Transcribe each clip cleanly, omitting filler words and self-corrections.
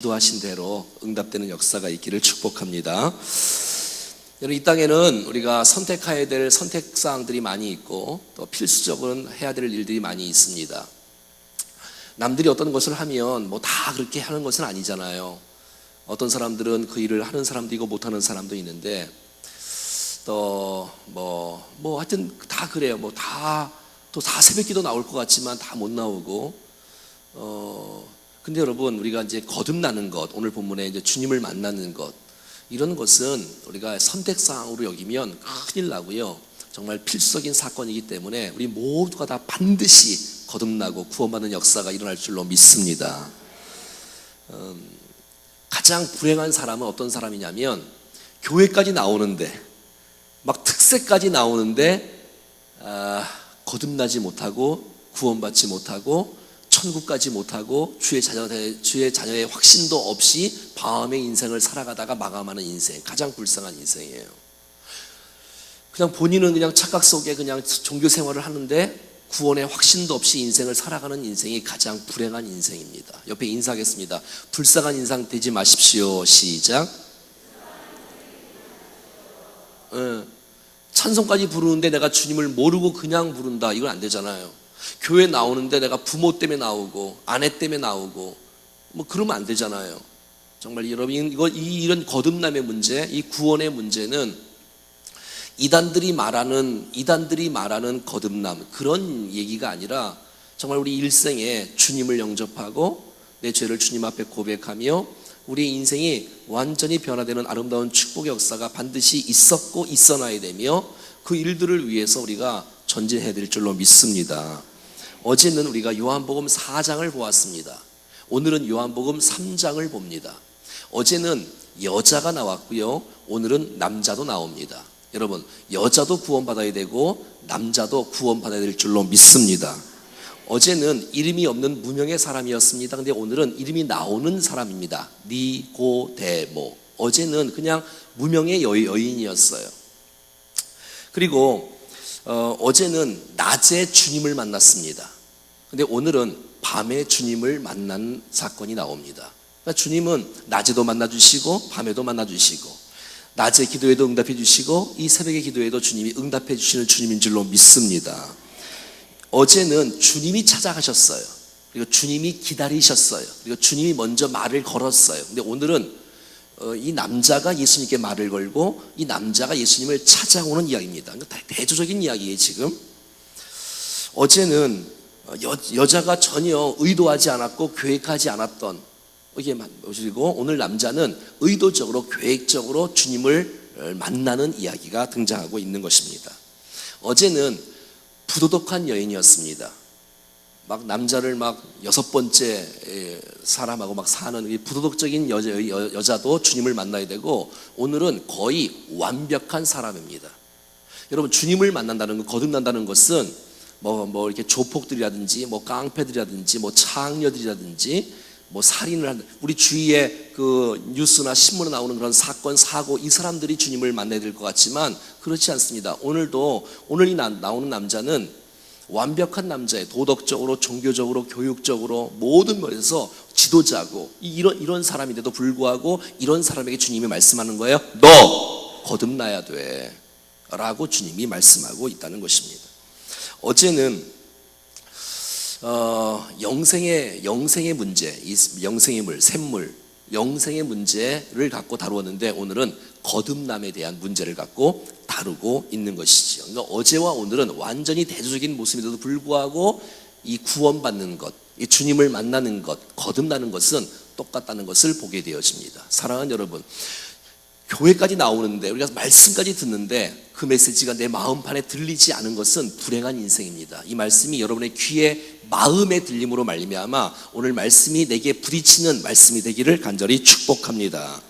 기도하신 대로 응답되는 역사가 있기를 축복합니다. 여러분, 이 땅에는 우리가 선택해야 될 선택사항들이 많이 있고 또 필수적으로 해야 될 일들이 많이 있습니다. 남들이 어떤 것을 하면 뭐 다 그렇게 하는 것은 아니잖아요. 어떤 사람들은 그 일을 하는 사람도 있고 못하는 사람도 있는데 또 하여튼 다 그래요. 또 다 새벽기도 나올 것 같지만 다 못 나오고 근데 여러분, 우리가 이제 거듭나는 것, 오늘 본문에 이제 주님을 만나는 것, 이런 것은 우리가 선택사항으로 여기면 큰일 나고요. 정말 필수적인 사건이기 때문에 우리 모두가 다 반드시 거듭나고 구원받는 역사가 일어날 줄로 믿습니다. 가장 불행한 사람은 어떤 사람이냐면 교회까지 나오는데 막 특세까지 나오는데 거듭나지 못하고 구원받지 못하고 천국까지 못하고 주의 자녀의 확신도 없이 방황의 인생을 살아가다가 마감하는 인생, 가장 불쌍한 인생이에요. 그냥 본인은 그냥 착각 속에 그냥 종교 생활을 하는데 구원의 확신도 없이 인생을 살아가는 인생이 가장 불행한 인생입니다. 옆에 인사하겠습니다. 불쌍한 인생 되지 마십시오. 시작. 찬송까지 부르는데 내가 주님을 모르고 그냥 부른다, 이건 안 되잖아요. 교회 나오는데 내가 부모 때문에 나오고 아내 때문에 나오고 뭐 그러면 안 되잖아요. 정말 여러분, 이런 거듭남의 문제, 이 구원의 문제는 이단들이 말하는 거듭남, 그런 얘기가 아니라 정말 우리 일생에 주님을 영접하고 내 죄를 주님 앞에 고백하며 우리의 인생이 완전히 변화되는 아름다운 축복의 역사가 반드시 있었고 있어나야 되며 그 일들을 위해서 우리가 전진해야 될 줄로 믿습니다. 어제는 우리가 요한복음 4장을 보았습니다. 오늘은 요한복음 3장을 봅니다. 어제는 여자가 나왔고요, 오늘은 남자도 나옵니다. 여러분, 여자도 구원받아야 되고 남자도 구원받아야 될 줄로 믿습니다. 어제는 이름이 없는 무명의 사람이었습니다. 근데 오늘은 이름이 나오는 사람입니다. 니고데모. 어제는 그냥 무명의 여인이었어요. 그리고 어제는 낮에 주님을 만났습니다. 근데 오늘은 밤에 주님을 만난 사건이 나옵니다. 그러니까 주님은 낮에도 만나주시고 밤에도 만나주시고 낮에 기도에도 응답해 주시고 이 새벽의 기도에도 주님이 응답해 주시는 주님인 줄로 믿습니다. 어제는 주님이 찾아가셨어요. 그리고 주님이 기다리셨어요. 그리고 주님이 먼저 말을 걸었어요. 근데 오늘은 이 남자가 예수님께 말을 걸고 이 남자가 예수님을 찾아오는 이야기입니다. 그러니까 대조적인 이야기예요. 지금 어제는 여자가 전혀 의도하지 않았고 계획하지 않았던, 그리고 오늘 남자는 의도적으로 계획적으로 주님을 만나는 이야기가 등장하고 있는 것입니다. 어제는 부도덕한 여인이었습니다. 막 남자를 막 6번째 사람하고 막 사는 부도덕적인 여자도 주님을 만나야 되고, 오늘은 거의 완벽한 사람입니다. 여러분, 주님을 만난다는 것, 거듭난다는 것은 뭐 이렇게 조폭들이라든지 뭐 깡패들이라든지 뭐 창녀들이라든지 뭐 살인을 하는, 우리 주위에 그 뉴스나 신문에 나오는 그런 사건 사고, 이 사람들이 주님을 만나야 될 것 같지만 그렇지 않습니다. 오늘 나오는 남자는 완벽한 남자예요. 도덕적으로, 종교적으로, 교육적으로 모든 면에서 지도자고 이런 사람인데도 불구하고 이런 사람에게 주님이 말씀하는 거예요. 너 거듭나야 돼 라고 주님이 말씀하고 있다는 것입니다. 어제는 영생의 문제, 샘물, 영생의 문제를 갖고 다루었는데 오늘은 거듭남에 대한 문제를 갖고 다루고 있는 것이죠. 그러니까 어제와 오늘은 완전히 대조적인 모습인데도 불구하고 이 구원받는 것, 이 주님을 만나는 것, 거듭나는 것은 똑같다는 것을 보게 되어집니다. 사랑하는 여러분, 교회까지 나오는데 우리가 말씀까지 듣는데 그 메시지가 내 마음판에 들리지 않은 것은 불행한 인생입니다. 이 말씀이 여러분의 귀에 마음에 들림으로 말미암아 오늘 말씀이 내게 부딪히는 말씀이 되기를 간절히 축복합니다.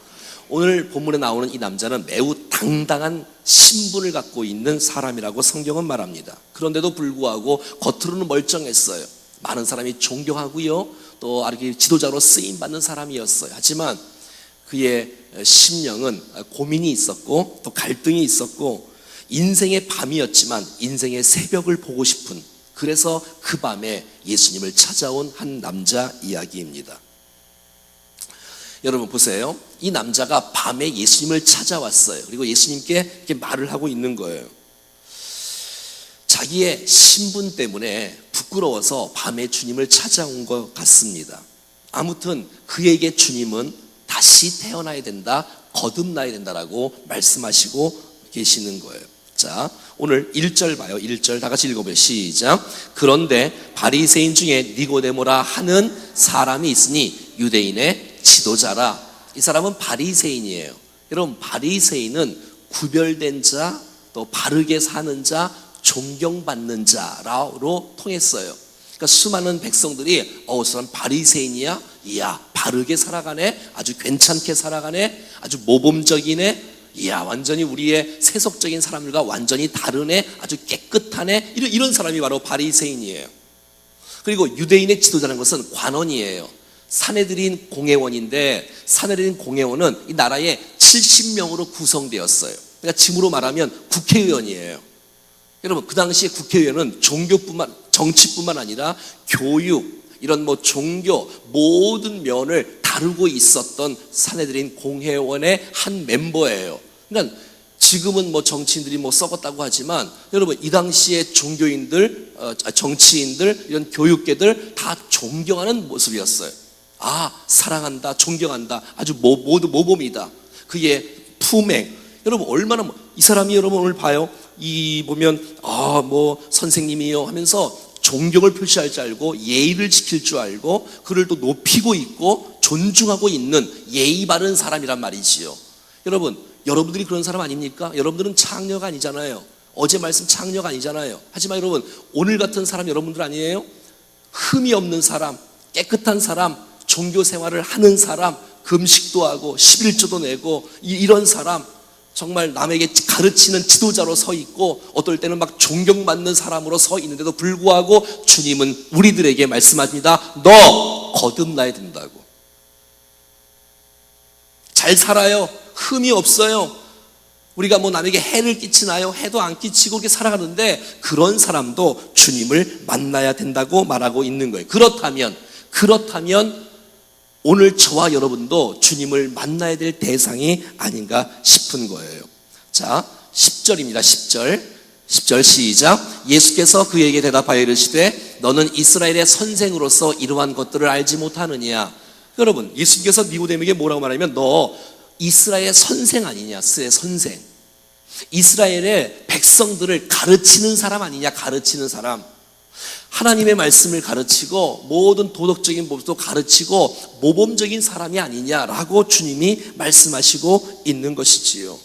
오늘 본문에 나오는 이 남자는 매우 당당한 신분을 갖고 있는 사람이라고 성경은 말합니다. 그런데도 불구하고 겉으로는 멀쩡했어요. 많은 사람이 존경하고요, 또 이렇게 지도자로 쓰임받는 사람이었어요. 하지만 그의 심령은 고민이 있었고 또 갈등이 있었고 인생의 밤이었지만 인생의 새벽을 보고 싶은, 그래서 그 밤에 예수님을 찾아온 한 남자 이야기입니다. 여러분 보세요. 이 남자가 밤에 예수님을 찾아왔어요. 그리고 예수님께 이렇게 말을 하고 있는 거예요. 자기의 신분 때문에 부끄러워서 밤에 주님을 찾아온 것 같습니다. 아무튼 그에게 주님은 다시 태어나야 된다, 거듭나야 된다라고 말씀하시고 계시는 거예요. 자, 오늘 1절 봐요. 1절 다 같이 읽어봐요. 시작. 그런데 바리새인 중에 니고데모라 하는 사람이 있으니 유대인의 지도자라. 이 사람은 바리새인이에요. 여러분, 바리새인은 구별된 자, 또 바르게 사는 자, 존경받는 자로 통했어요. 그러니까 수많은 백성들이 저 사람 바리새인이야? 이야, 바르게 살아가네? 아주 괜찮게 살아가네? 아주 모범적이네? 이야, 완전히 우리의 세속적인 사람들과 완전히 다르네? 아주 깨끗하네? 이런 사람이 바로 바리새인이에요. 그리고 유대인의 지도자라는 것은 관원이에요. 사내들인 공회원인데, 사내들인 공회원은 이 나라의 70명으로 구성되었어요. 그러니까 지금으로 말하면 국회의원이에요. 여러분, 그 당시에 국회의원은 정치뿐만 아니라 교육, 이런 종교 모든 면을 다루고 있었던 사내들인 공회원의 한 멤버예요. 그러니까 지금은 정치인들이 썩었다고 하지만 여러분, 이 당시에 종교인들, 정치인들, 이런 교육계들 다 존경하는 모습이었어요. 아, 사랑한다, 존경한다, 아주 모두 모범이다. 그의 품행. 여러분, 얼마나 이 사람이 여러분 오늘 봐요. 이 보면 선생님이요 하면서 존경을 표시할 줄 알고 예의를 지킬 줄 알고 그를 또 높이고 있고 존중하고 있는 예의 바른 사람이란 말이지요. 여러분들이 그런 사람 아닙니까? 여러분들은 창녀가 아니잖아요. 어제 말씀 창녀가 아니잖아요. 하지만 여러분, 오늘 같은 사람 여러분들 아니에요? 흠이 없는 사람, 깨끗한 사람, 종교 생활을 하는 사람, 금식도 하고 11조도 내고 이런 사람, 정말 남에게 가르치는 지도자로 서 있고 어떨 때는 막 존경받는 사람으로 서 있는데도 불구하고 주님은 우리들에게 말씀합니다. 너 거듭나야 된다고. 잘 살아요. 흠이 없어요. 우리가 남에게 해를 끼치나요? 해도 안 끼치고 이렇게 살아가는데 그런 사람도 주님을 만나야 된다고 말하고 있는 거예요. 그렇다면 오늘 저와 여러분도 주님을 만나야 될 대상이 아닌가 싶은 거예요. 자, 10절입니다. 10절 시작. 예수께서 그에게 대답하여 이르시되 너는 이스라엘의 선생으로서 이러한 것들을 알지 못하느냐. 여러분, 예수께서 니고데모에게 뭐라고 말하면 너 이스라엘의 선생 아니냐. 선생. 이스라엘의 백성들을 가르치는 사람 아니냐. 가르치는 사람. 하나님의 말씀을 가르치고 모든 도덕적인 법도 가르치고 모범적인 사람이 아니냐라고 주님이 말씀하시고 있는 것이지요.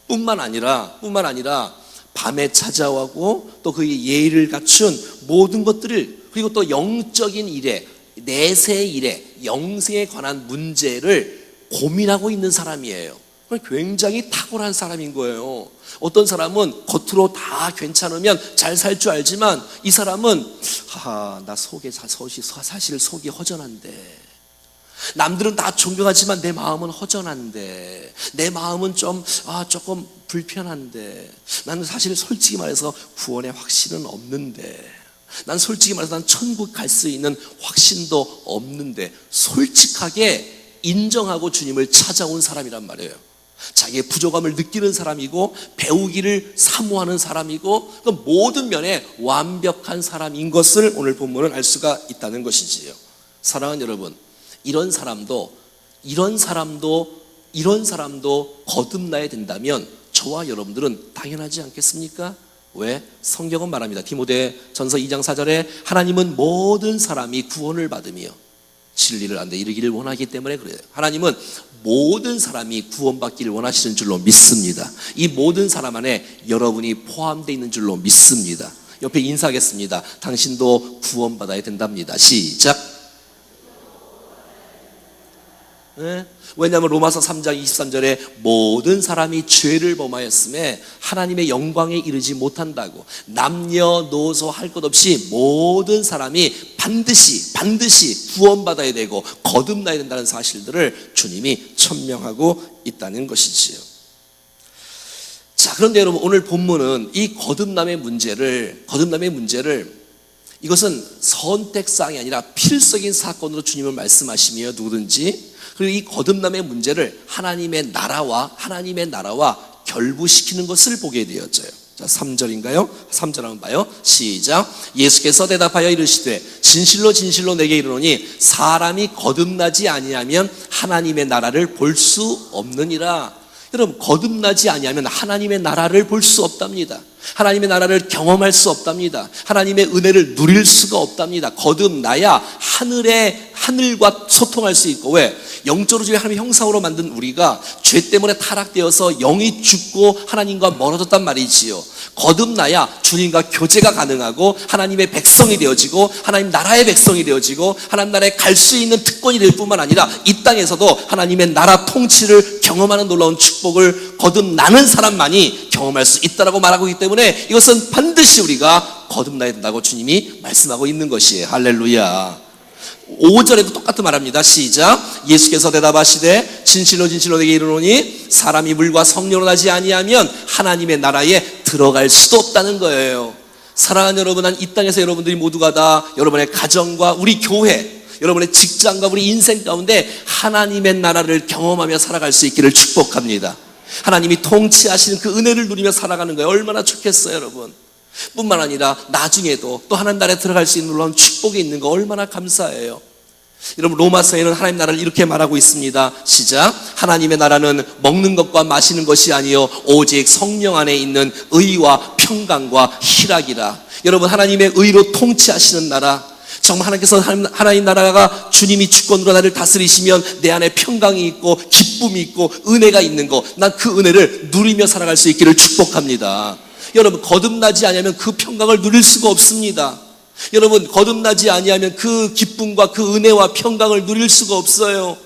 뿐만 아니라 밤에 찾아오고 또 그의 예의를 갖춘 모든 것들을, 그리고 또 영적인 일에, 내세의 일에, 영생에 관한 문제를 고민하고 있는 사람이에요. 굉장히 탁월한 사람인 거예요. 어떤 사람은 겉으로 다 괜찮으면 잘 살 줄 알지만 이 사람은 나 사실 속이 허전한데, 남들은 다 존경하지만 내 마음은 허전한데, 내 마음은 조금 불편한데, 나는 사실 솔직히 말해서 구원의 확신은 없는데, 난 솔직히 말해서 난 천국 갈 수 있는 확신도 없는데, 솔직하게 인정하고 주님을 찾아온 사람이란 말이에요. 자기의 부족함을 느끼는 사람이고 배우기를 사모하는 사람이고 모든 면에 완벽한 사람인 것을 오늘 본문은 알 수가 있다는 것이지요. 사랑하는 여러분, 이런 사람도 거듭나야 된다면 저와 여러분들은 당연하지 않겠습니까? 왜? 성경은 말합니다. 디모데전서 2장 4절에 하나님은 모든 사람이 구원을 받으며 진리를 안데 이르기를 원하기 때문에 그래요. 하나님은 모든 사람이 구원받기를 원하시는 줄로 믿습니다. 이 모든 사람 안에 여러분이 포함되어 있는 줄로 믿습니다. 옆에 인사하겠습니다. 당신도 구원받아야 된답니다. 시작. 네? 왜냐하면 로마서 3장 23절에 모든 사람이 죄를 범하였음에 하나님의 영광에 이르지 못한다고, 남녀노소 할 것 없이 모든 사람이 반드시 구원받아야 되고 거듭나야 된다는 사실들을 주님이 천명하고 있다는 것이지요. 자, 그런데 여러분, 오늘 본문은 이 거듭남의 문제를 이것은 선택사항이 아니라 필수적인 사건으로 주님은 말씀하시며 누구든지 그리고 이 거듭남의 문제를 하나님의 나라와 결부시키는 것을 보게 되었어요. 자, 3절인가요? 3절 한번 봐요. 시작. 예수께서 대답하여 이르시되 진실로 진실로 내게 이르노니 사람이 거듭나지 아니하면 하나님의 나라를 볼 수 없느니라. 여러분, 거듭나지 아니하면 하나님의 나라를 볼 수 없답니다. 하나님의 나라를 경험할 수 없답니다. 하나님의 은혜를 누릴 수가 없답니다. 거듭나야 하늘과 소통할 수 있고, 왜? 영적으로 중에 하나님의 형상으로 만든 우리가 죄 때문에 타락되어서 영이 죽고 하나님과 멀어졌단 말이지요. 거듭나야 주님과 교제가 가능하고 하나님의 백성이 되어지고 하나님 나라의 백성이 되어지고 하나님 나라에 갈 수 있는 특권이 될 뿐만 아니라 이 땅에서도 하나님의 나라 통치를 경험하는 놀라운 축복을 거듭나는 사람만이 경험할 수 있다라고 말하고 있기 때문에 이것은 반드시 우리가 거듭나야 된다고 주님이 말씀하고 있는 것이에요. 할렐루야. 5절에도 똑같은 말합니다. 시작. 예수께서 대답하시되 진실로 진실로 내게 이르노니 사람이 물과 성령으로 나지 아니하면 하나님의 나라에 들어갈 수도 없다는 거예요. 사랑하는 여러분, 난 이 땅에서 여러분들이 모두가 다 여러분의 가정과 우리 교회, 여러분의 직장과 우리 인생 가운데 하나님의 나라를 경험하며 살아갈 수 있기를 축복합니다. 하나님이 통치하시는 그 은혜를 누리며 살아가는 거예요. 얼마나 좋겠어요, 여러분. 뿐만 아니라 나중에도 또 하나님 나라에 들어갈 수 있는 놀라운 축복이 있는 거 얼마나 감사해요. 여러분, 로마서에는 하나님 나라를 이렇게 말하고 있습니다. 시작. 하나님의 나라는 먹는 것과 마시는 것이 아니요 오직 성령 안에 있는 의와 평강과 희락이라. 여러분, 하나님의 의로 통치하시는 나라, 정말 하나님께서 하나님 나라가 주님이 주권으로 나를 다스리시면 내 안에 평강이 있고 기쁨이 있고 은혜가 있는 거, 난 그 은혜를 누리며 살아갈 수 있기를 축복합니다. 여러분, 거듭나지 아니하면 그 평강을 누릴 수가 없습니다. 여러분, 거듭나지 아니하면 그 기쁨과 그 은혜와 평강을 누릴 수가 없어요.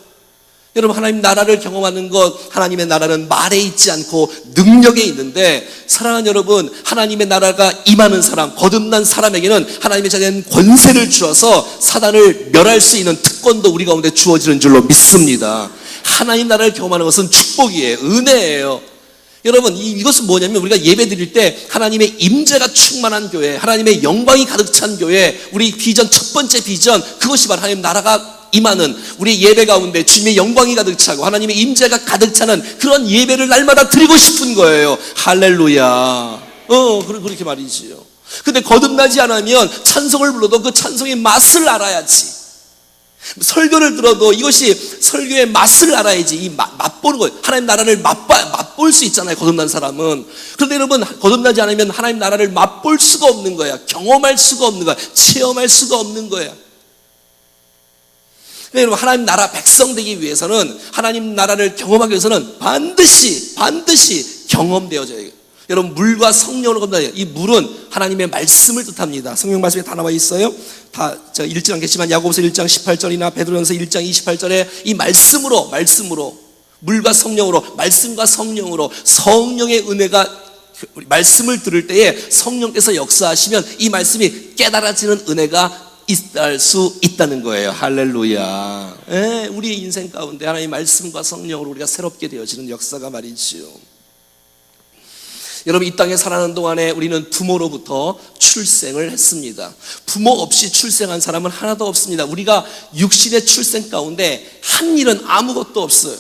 여러분, 하나님 나라를 경험하는 것, 하나님의 나라는 말에 있지 않고 능력에 있는데, 사랑하는 여러분, 하나님의 나라가 임하는 사람, 거듭난 사람에게는 하나님의 자녀는 권세를 주어서 사단을 멸할 수 있는 특권도 우리 가운데 주어지는 줄로 믿습니다. 하나님 나라를 경험하는 것은 축복이에요. 은혜예요. 여러분, 이것은 뭐냐면 우리가 예배 드릴 때 하나님의 임재가 충만한 교회, 하나님의 영광이 가득 찬 교회, 우리 비전, 첫 번째 비전, 그것이 바로 하나님 나라가 임하는 우리 예배 가운데 주님의 영광이 가득 차고 하나님의 임재가 가득 차는 그런 예배를 날마다 드리고 싶은 거예요. 할렐루야. 그렇게 말이지요. 근데 거듭나지 않으면 찬송을 불러도 그 찬송의 맛을 알아야지. 설교를 들어도 이것이 설교의 맛을 알아야지. 이 맛보는 거예요. 하나님 나라를 맛볼 수 있잖아요, 거듭난 사람은. 그런데 여러분, 거듭나지 않으면 하나님 나라를 맛볼 수가 없는 거야. 경험할 수가 없는 거야. 체험할 수가 없는 거야. 그러니까 여러분, 하나님 나라 백성 되기 위해서는, 하나님 나라를 경험하기 위해서는 반드시 경험되어져야 해요. 여러분, 물과 성령으로 건너요. 이 물은 하나님의 말씀을 뜻합니다. 성경 말씀에 다 나와 있어요. 다 제가 읽지 않겠지만 야고보서 1장 18절이나 베드로전서 1장 28절에 이 말씀으로 물과 성령으로, 말씀과 성령으로, 성령의 은혜가, 말씀을 들을 때에 성령께서 역사하시면 이 말씀이 깨달아지는 은혜가 있을 수 있다는 거예요. 할렐루야. 우리의 인생 가운데 하나님의 말씀과 성령으로 우리가 새롭게 되어지는 역사가 말이지요. 여러분, 이 땅에 살아가는 동안에 우리는 부모로부터 출생을 했습니다. 부모 없이 출생한 사람은 하나도 없습니다. 우리가 육신의 출생 가운데 한 일은 아무것도 없어요.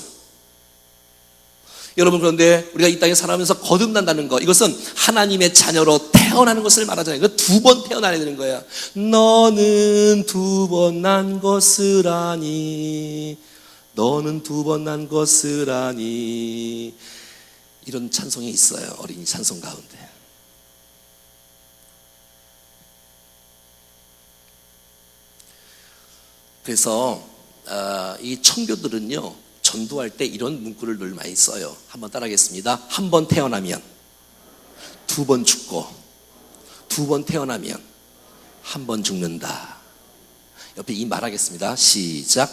여러분, 그런데 우리가 이 땅에 살아가면서 거듭난다는 것, 이것은 하나님의 자녀로 태어나는 것을 말하잖아요. 이거 2번 태어나야 되는 거야. 너는 2번 난 것을 아니, 너는 2번 난 것을 아니. 이런 찬송이 있어요. 어린이 찬송 가운데. 그래서 이 청교들은요, 전도할 때 이런 문구를 늘 많이 써요. 한번 따라하겠습니다. 한 번 태어나면 2번 죽고, 2번 태어나면 한 번 죽는다. 옆에 이 말하겠습니다. 시작.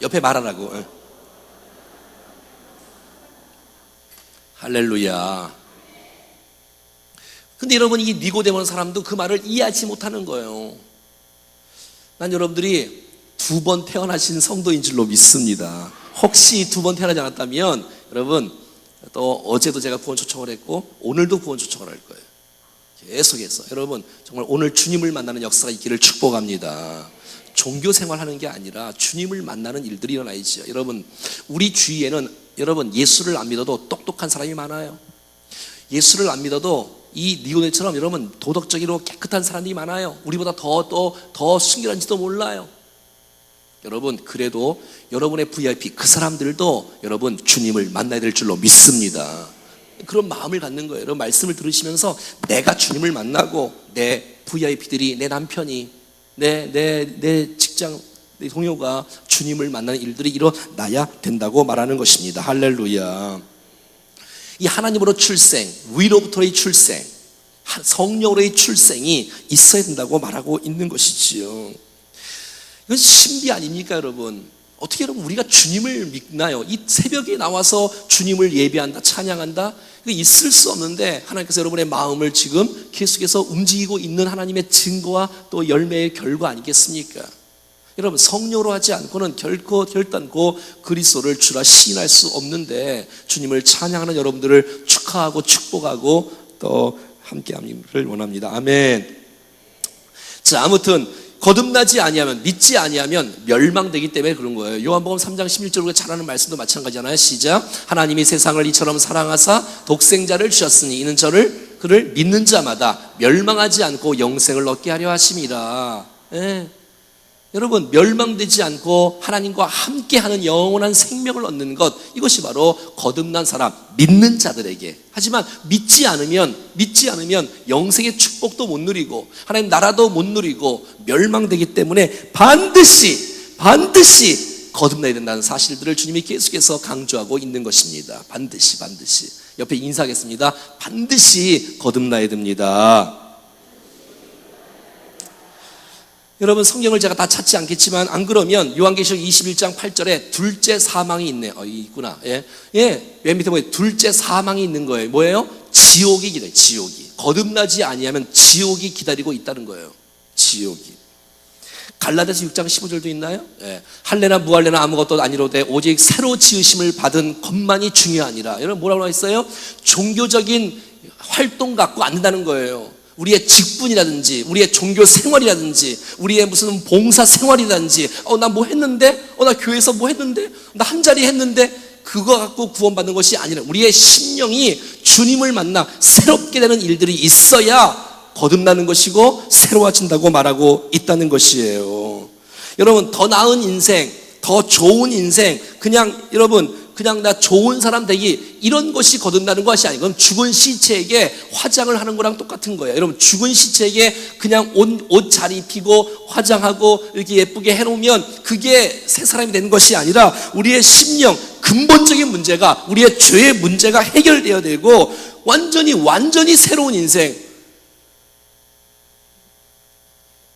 옆에 말하라고. 할렐루야. 근데 여러분, 이 니고데모는 사람도 그 말을 이해하지 못하는 거예요. 난 여러분들이 2번 태어나신 성도인 줄로 믿습니다. 혹시 2번 태어나지 않았다면 여러분, 또 어제도 제가 구원 초청을 했고 오늘도 구원 초청을 할 거예요. 계속해서 여러분, 정말 오늘 주님을 만나는 역사가 있기를 축복합니다. 종교 생활하는 게 아니라 주님을 만나는 일들이 일어나야죠. 여러분, 우리 주위에는 여러분 예수를 안 믿어도 똑똑한 사람이 많아요. 예수를 안 믿어도 이 니고데처럼 여러분 도덕적으로 깨끗한 사람들이 많아요. 우리보다 더 순결한지도 몰라요. 여러분, 그래도 여러분의 VIP 그 사람들도 여러분 주님을 만나야 될 줄로 믿습니다. 그런 마음을 갖는 거예요. 여러분, 말씀을 들으시면서 내가 주님을 만나고 내 VIP들이, 내 남편이, 내 직장, 내 동료가 주님을 만나는 일들이 일어나야 된다고 말하는 것입니다. 할렐루야. 이 하나님으로 출생, 위로부터의 출생, 성령으로의 출생이 있어야 된다고 말하고 있는 것이지요. 이건 신비 아닙니까, 여러분? 어떻게 여러분 우리가 주님을 믿나요? 이 새벽에 나와서 주님을 예배한다, 찬양한다, 이거 있을 수 없는데 하나님께서 여러분의 마음을 지금 계속해서 움직이고 있는 하나님의 증거와 또 열매의 결과 아니겠습니까? 여러분, 성령으로 하지 않고는 결단코 그리스도를 주라 시인할 수 없는데 주님을 찬양하는 여러분들을 축하하고 축복하고 또 함께하기를 원합니다. 아멘. 자, 아무튼 거듭나지 아니하면, 믿지 아니하면 멸망되기 때문에 그런 거예요. 요한복음 3장 16절 우리가 잘 아는 말씀도 마찬가지잖아요. 시작. 하나님이 세상을 이처럼 사랑하사 독생자를 주셨으니 이는 그를 믿는 자마다 멸망하지 않고 영생을 얻게 하려 하심이라. 예. 여러분, 멸망되지 않고 하나님과 함께하는 영원한 생명을 얻는 것, 이것이 바로 거듭난 사람, 믿는 자들에게. 하지만 믿지 않으면 영생의 축복도 못 누리고 하나님 나라도 못 누리고 멸망되기 때문에 반드시 거듭나야 된다는 사실들을 주님이 계속해서 강조하고 있는 것입니다. 반드시. 옆에 인사하겠습니다. 반드시 거듭나야 됩니다. 여러분, 성경을 제가 다 찾지 않겠지만 안 그러면 요한계시록 21장 8절에 둘째 사망이 있네요. 있구나. 맨 밑에 보면 둘째 사망이 있는 거예요. 뭐예요? 지옥이 기다려요. 지옥이. 거듭나지 아니하면 지옥이 기다리고 있다는 거예요. 지옥이. 갈라디아서 6장 15절도 있나요? 할례나 무할례나 아무것도 아니로되 오직 새로 지으심을 받은 것만이 중요하니라. 여러분, 뭐라고 했어요? 종교적인 활동 갖고 안 된다는 거예요. 우리의 직분이라든지 우리의 종교 생활이라든지 우리의 무슨 봉사 생활이라든지 나 뭐 했는데 나 교회에서 뭐 했는데 나 한 자리 했는데 그거 갖고 구원받는 것이 아니라 우리의 심령이 주님을 만나 새롭게 되는 일들이 있어야 거듭나는 것이고 새로워진다고 말하고 있다는 것이에요. 여러분, 더 나은 인생, 더 좋은 인생, 그냥 나 좋은 사람 되기, 이런 것이 거듭나는 것이 아니고 죽은 시체에게 화장을 하는 거랑 똑같은 거예요. 여러분, 죽은 시체에게 그냥 옷 잘 입히고 화장하고 이렇게 예쁘게 해놓으면 그게 새 사람이 되는 것이 아니라 우리의 심령, 근본적인 문제가, 우리의 죄의 문제가 해결되어야 되고 완전히 새로운 인생,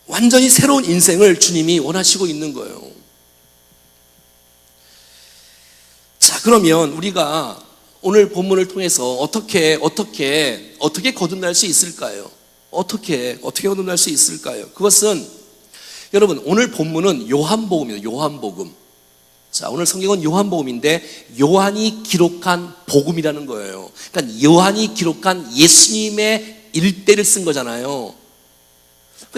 완전히 새로운 인생을 주님이 원하시고 있는 거예요. 자, 그러면 우리가 오늘 본문을 통해서 어떻게 거듭날 수 있을까요? 어떻게 거듭날 수 있을까요? 그것은 여러분, 오늘 본문은 요한복음이에요. 요한복음. 자, 오늘 성경은 요한복음인데 요한이 기록한 복음이라는 거예요. 그러니까 요한이 기록한 예수님의 일대를 쓴 거잖아요.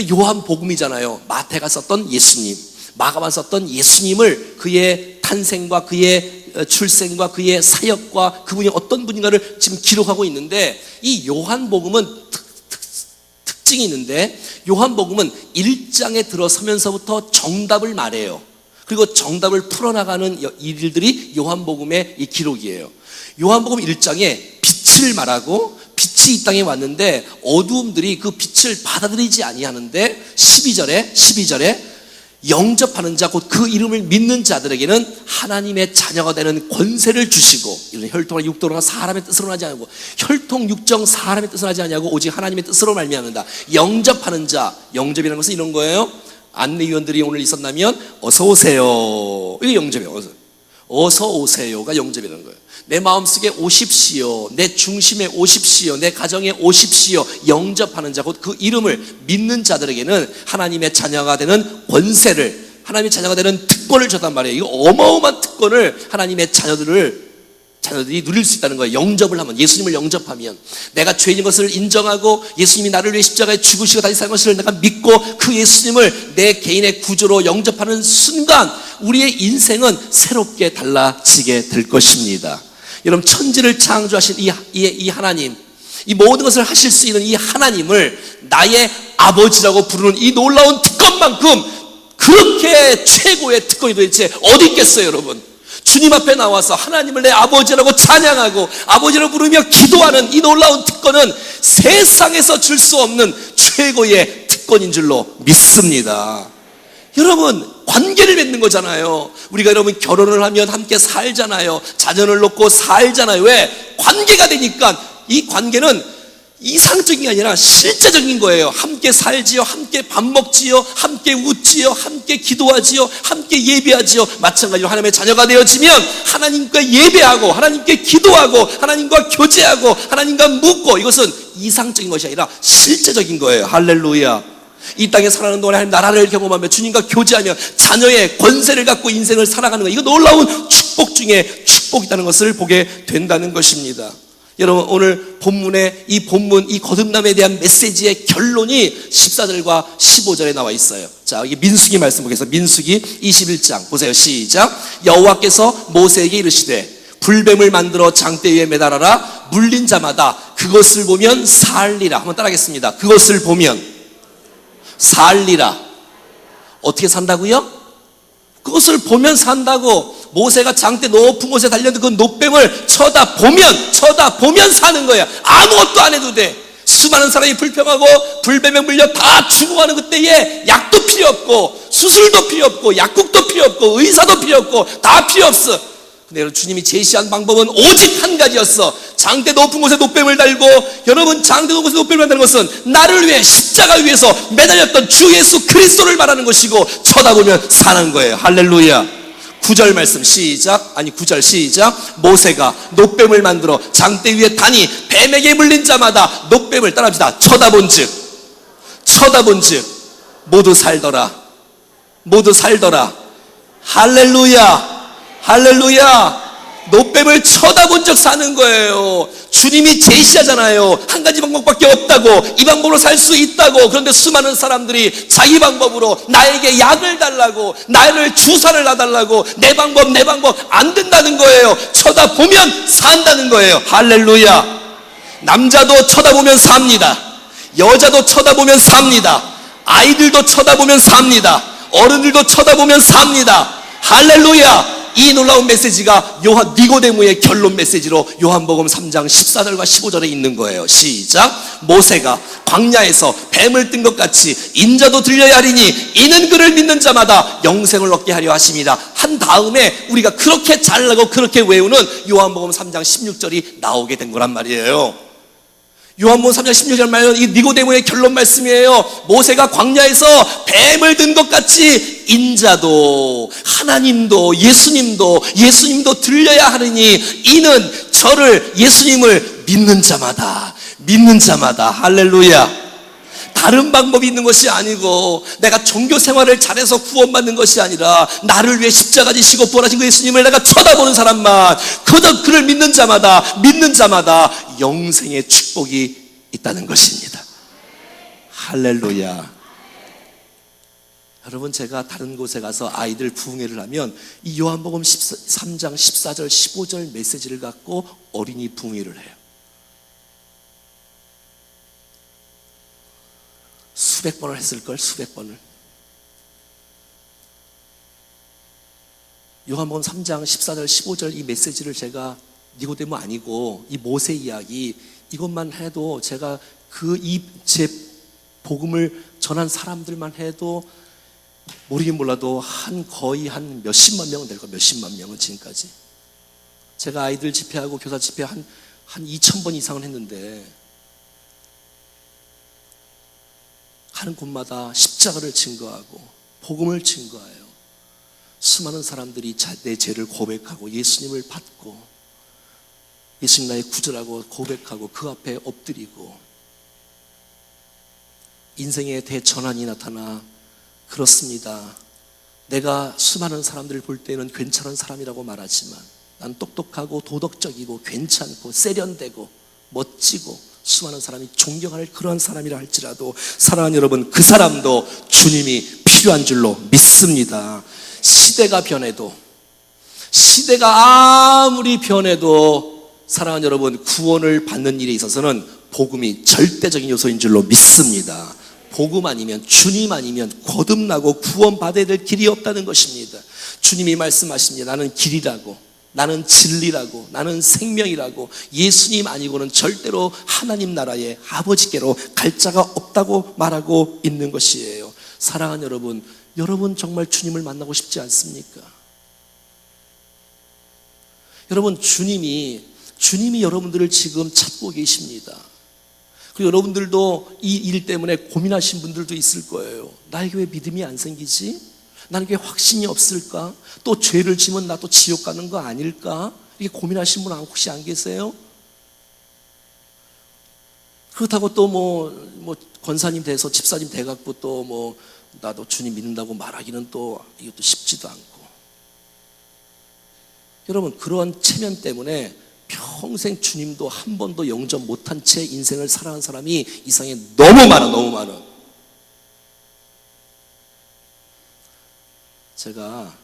요한복음이잖아요. 마태가 썼던 예수님, 마가가 썼던 예수님을, 그의 탄생과 그의 출생과 그의 사역과 그분이 어떤 분인가를 지금 기록하고 있는데, 이 요한복음은 특징이 있는데, 요한복음은 1장에 들어서면서부터 정답을 말해요. 그리고 정답을 풀어나가는 일들이 요한복음의 이 기록이에요. 요한복음 1장에 빛을 말하고 빛이 이 땅에 왔는데 어두움들이 그 빛을 받아들이지 아니하는데 12절에 영접하는 자, 곧 그 이름을 믿는 자들에게는 하나님의 자녀가 되는 권세를 주시고, 이런 혈통과 육도가 사람의 뜻으로 하지 않고, 혈통 육정 사람의 뜻으로 하지 아니하고 오직 하나님의 뜻으로 말미암는다. 영접하는 자, 영접이라는 것은 이런 거예요. 안내위원들이 오늘 있었다면 어서 오세요, 이게 영접이에요. 어서 오세요가 영접이라는 거예요. 내 마음속에 오십시오, 내 중심에 오십시오, 내 가정에 오십시오. 영접하는 자, 곧 그 이름을 믿는 자들에게는 하나님의 자녀가 되는 권세를, 하나님의 자녀가 되는 특권을 줬단 말이에요. 이거 어마어마한 특권을 하나님의 자녀들을 자녀들이 누릴 수 있다는 거예요. 영접을 하면, 예수님을 영접하면, 내가 죄인인 것을 인정하고 예수님이 나를 위해 십자가에 죽으시고 다시 사는 것을 내가 믿고 그 예수님을 내 개인의 구주로 영접하는 순간 우리의 인생은 새롭게 달라지게 될 것입니다. 여러분, 천지를 창조하신 이 하나님, 이 모든 것을 하실 수 있는 이 하나님을 나의 아버지라고 부르는 이 놀라운 특권만큼 그렇게 최고의 특권이 도대체 어디 있겠어요, 여러분? 주님 앞에 나와서 하나님을 내 아버지라고 찬양하고 아버지라고 부르며 기도하는 이 놀라운 특권은 세상에서 줄 수 없는 최고의 특권인 줄로 믿습니다. 여러분, 관계를 맺는 거잖아요. 우리가 여러분 결혼을 하면 함께 살잖아요. 자녀를 놓고 살잖아요. 왜? 관계가 되니까. 이 관계는 이상적인 게 아니라 실제적인 거예요. 함께 살지요, 함께 밥 먹지요, 함께 웃지요, 함께 기도하지요, 함께 예배하지요. 마찬가지로 하나님의 자녀가 되어지면 하나님과 예배하고 하나님께 기도하고 하나님과 교제하고 하나님과 묻고, 이것은 이상적인 것이 아니라 실제적인 거예요. 할렐루야. 이 땅에 살아가는 동안에 하나님 나라를 경험하며 주님과 교제하며 자녀의 권세를 갖고 인생을 살아가는 거, 이거 놀라운 축복 중에 축복이라는 것을 보게 된다는 것입니다. 여러분, 오늘 본문에 이 거듭남에 대한 메시지의 결론이 14절과 15절에 나와 있어요. 자, 여기 민수기 말씀 보겠습니다. 민수기 21장 보세요. 시작. 여호와께서 모세에게 이르시되 불뱀을 만들어 장대 위에 매달아라. 물린 자마다 그것을 보면 살리라. 한번 따라하겠습니다. 그것을 보면 살리라. 어떻게 산다고요? 그것을 보면 산다고. 모세가 장대 높은 곳에 달렸는데 그 노뱀을 쳐다보면 사는 거야. 아무것도 안 해도 돼. 수많은 사람이 불평하고 불뱀에 물려 다 죽어가는 그때에 약도 필요 없고 수술도 필요 없고 약국도 필요 없고 의사도 필요 없고 다 필요 없어. 근데 여러분, 주님이 제시한 방법은 오직 한 가지였어. 장대 높은 곳에 노뱀을 달고, 여러분, 장대 높은 곳에 노뱀을 달는 것은 나를 위해 십자가 위에서 매달렸던 주 예수 그리스도를 말하는 것이고 쳐다보면 사는 거예요. 할렐루야. 9절 말씀 시작. 9절 시작. 모세가 노뱀을 만들어 장대 위에 다니 뱀에게 물린 자마다 노뱀을 따라합시다. 쳐다본즉 모두 살더라. 할렐루야. 노뱀을 쳐다본 적 사는 거예요. 주님이 제시하잖아요. 한 가지 방법밖에 없다고, 이 방법으로 살 수 있다고. 그런데 수많은 사람들이 자기 방법으로 나에게 약을 달라고, 나를 주사를 놔달라고, 내 방법 안 된다는 거예요. 쳐다보면 산다는 거예요. 할렐루야. 남자도 쳐다보면 삽니다. 여자도 쳐다보면 삽니다. 아이들도 쳐다보면 삽니다. 어른들도 쳐다보면 삽니다. 할렐루야. 이 놀라운 메시지가 니고데모의 결론 메시지로 요한복음 3장 14절과 15절에 있는 거예요. 시작. 모세가 광야에서 뱀을 뜬 것 같이 인자도 들려야 하리니 이는 그를 믿는 자마다 영생을 얻게 하려 하심이다. 한 다음에 우리가 그렇게 잘나고 그렇게 외우는 요한복음 3장 16절이 나오게 된 거란 말이에요. 요한복음 3장 16절 말은 이 니고데모의 결론 말씀이에요. 모세가 광야에서 뱀을 든 것 같이 인자도 하나님도 예수님도 들려야 하느니 이는 저를 예수님을 믿는 자마다 할렐루야. 다른 방법이 있는 것이 아니고 내가 종교 생활을 잘해서 구원받는 것이 아니라 나를 위해 십자가 지시고 부활하신 그 예수님을 내가 쳐다보는 사람만, 그를 믿는 자마다 영생의 축복이 있다는 것입니다. 할렐루야. 여러분, 제가 다른 곳에 가서 아이들 부흥회를 하면 이 요한복음 3장 14절 15절 메시지를 갖고 어린이 부흥회를 해요. 수백 번을 했을걸, 수백 번을. 요한복음 3장 14절 15절 이 메시지를 제가 니고데모 아니고 이 모세 이야기 이것만 해도 제가 제 복음을 전한 사람들만 해도 모르긴 몰라도 거의 한 몇십만 명은 될 거예요. 몇십만 명은 지금까지. 제가 아이들 집회하고 교사 집회 한 2,000번 이상은 했는데 가는 곳마다 십자가를 증거하고 복음을 증거해요. 수많은 사람들이 내 죄를 고백하고 예수님을 받고 예수님 나의 구주라고 고백하고 그 앞에 엎드리고 인생의 대전환이 나타나 그렇습니다. 내가 수많은 사람들을 볼 때는 괜찮은 사람이라고 말하지만 난 똑똑하고 도덕적이고 괜찮고 세련되고 멋지고 수많은 사람이 존경할 그런 사람이라 할지라도 사랑하는 여러분, 그 사람도 주님이 필요한 줄로 믿습니다. 시대가 변해도, 시대가 아무리 변해도 사랑하는 여러분, 구원을 받는 일에 있어서는 복음이 절대적인 요소인 줄로 믿습니다. 복음 아니면, 주님 아니면 거듭나고 구원받아야 될 길이 없다는 것입니다. 주님이 말씀하십니다. 나는 길이라고, 나는 진리라고, 나는 생명이라고, 예수님 아니고는 절대로 하나님 나라의 아버지께로 갈 자가 없다고 말하고 있는 것이에요. 사랑하는 여러분, 여러분 정말 주님을 만나고 싶지 않습니까? 여러분, 주님이 여러분들을 지금 찾고 계십니다. 그리고 여러분들도 이 일 때문에 고민하신 분들도 있을 거예요. 나에게 왜 믿음이 안 생기지? 나에게 확신이 없을까? 또 죄를 지면 나 또 지옥 가는 거 아닐까? 이렇게 고민하신 분 혹시 안 계세요? 그렇다고 또 뭐 권사님 돼서 집사님 돼갖고 또 나도 주님 믿는다고 말하기는 또 이것도 쉽지도 않고. 여러분, 그러한 체면 때문에 평생 주님도 한 번도 영접 못한 채 인생을 살아가는 사람이 이 세상에 너무 많아. 제가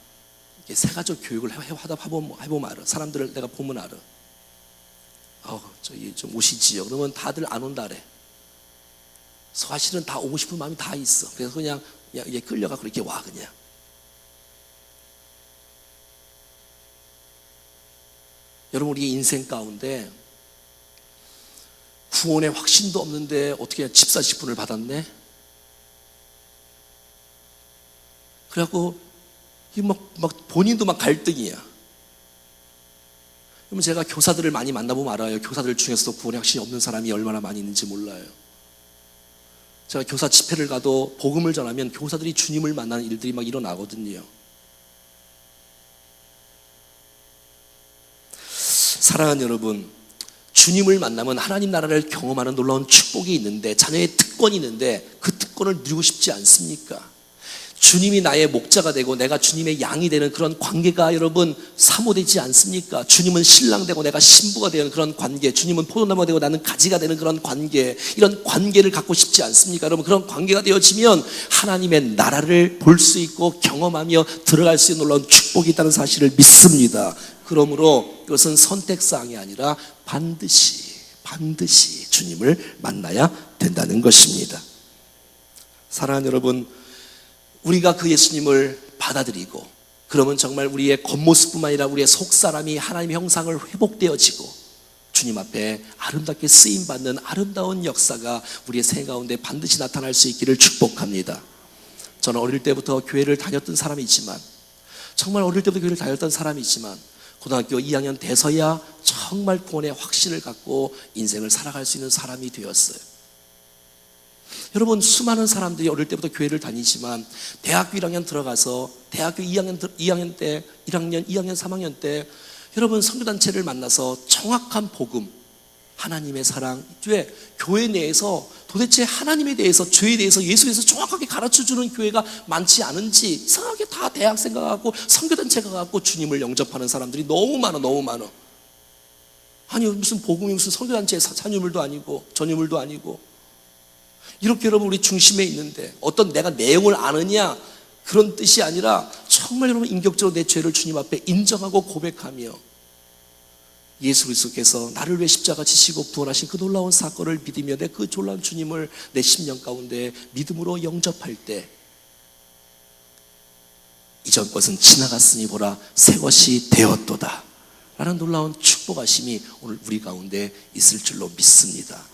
이렇게 세가족 교육을 해보면 알아. 사람들을 내가 보면 알아. 저기 좀 오시지요. 그러면 다들 안 온다래. 사실은 다 오고 싶은 마음이 다 있어. 그래서 그냥 이게 끌려가고 이렇게 와 그냥. 여러분, 우리 인생 가운데 구원의 확신도 없는데 어떻게 집사 직분을 받았네? 그래갖고 막 본인도 막 갈등이야. 그러면 제가 교사들을 많이 만나보면 알아요. 교사들 중에서도 구원의 확신이 없는 사람이 얼마나 많이 있는지 몰라요. 제가 교사 집회를 가도 복음을 전하면 교사들이 주님을 만나는 일들이 막 일어나거든요. 사랑하는 여러분, 주님을 만나면 하나님 나라를 경험하는 놀라운 축복이 있는데, 자녀의 특권이 있는데 그 특권을 누리고 싶지 않습니까? 주님이 나의 목자가 되고 내가 주님의 양이 되는 그런 관계가 여러분 사모되지 않습니까? 주님은 신랑 되고 내가 신부가 되는 그런 관계, 주님은 포도나무가 되고 나는 가지가 되는 그런 관계, 이런 관계를 갖고 싶지 않습니까? 여러분, 그런 관계가 되어지면 하나님의 나라를 볼 수 있고 경험하며 들어갈 수 있는 놀라운 축복이 있다는 사실을 믿습니다. 그러므로 이것은 선택사항이 아니라 반드시 주님을 만나야 된다는 것입니다. 사랑하는 여러분, 우리가 그 예수님을 받아들이고, 그러면 정말 우리의 겉모습뿐만 아니라 우리의 속사람이 하나님의 형상을 회복되어지고 주님 앞에 아름답게 쓰임받는 아름다운 역사가 우리의 생각 가운데 반드시 나타날 수 있기를 축복합니다. 저는 어릴 때부터 교회를 다녔던 사람이지만, 정말 어릴 때부터 교회를 다녔던 사람이지만 고등학교 2학년 돼서야 정말 구원의 확신을 갖고 인생을 살아갈 수 있는 사람이 되었어요. 여러분, 수많은 사람들이 어릴 때부터 교회를 다니지만 대학교 1학년 들어가서 대학교 2학년 3학년 때 여러분 선교단체를 만나서 정확한 복음, 하나님의 사랑, 교회 내에서 도대체 하나님에 대해서, 죄에 대해서, 예수에 대해서 정확하게 가르쳐주는 교회가 많지 않은지 이상하게 다 대학생 가갖고 선교단체가 가갖고 주님을 영접하는 사람들이 너무 많아. 아니, 무슨 복음이 무슨 선교단체의 찬유물도 아니고 전유물도 아니고, 이렇게 여러분 우리 중심에 있는데 어떤 내가 내용을 아느냐 그런 뜻이 아니라 정말 여러분 인격적으로 내 죄를 주님 앞에 인정하고 고백하며 예수 그리스도께서 나를 위해 십자가 지시고 부활하신 그 놀라운 사건을 믿으며 내 그 놀라운 주님을 내 심령 가운데 믿음으로 영접할 때, 이전 것은 지나갔으니 보라 새 것이 되었도다 라는 놀라운 축복하심이 오늘 우리 가운데 있을 줄로 믿습니다.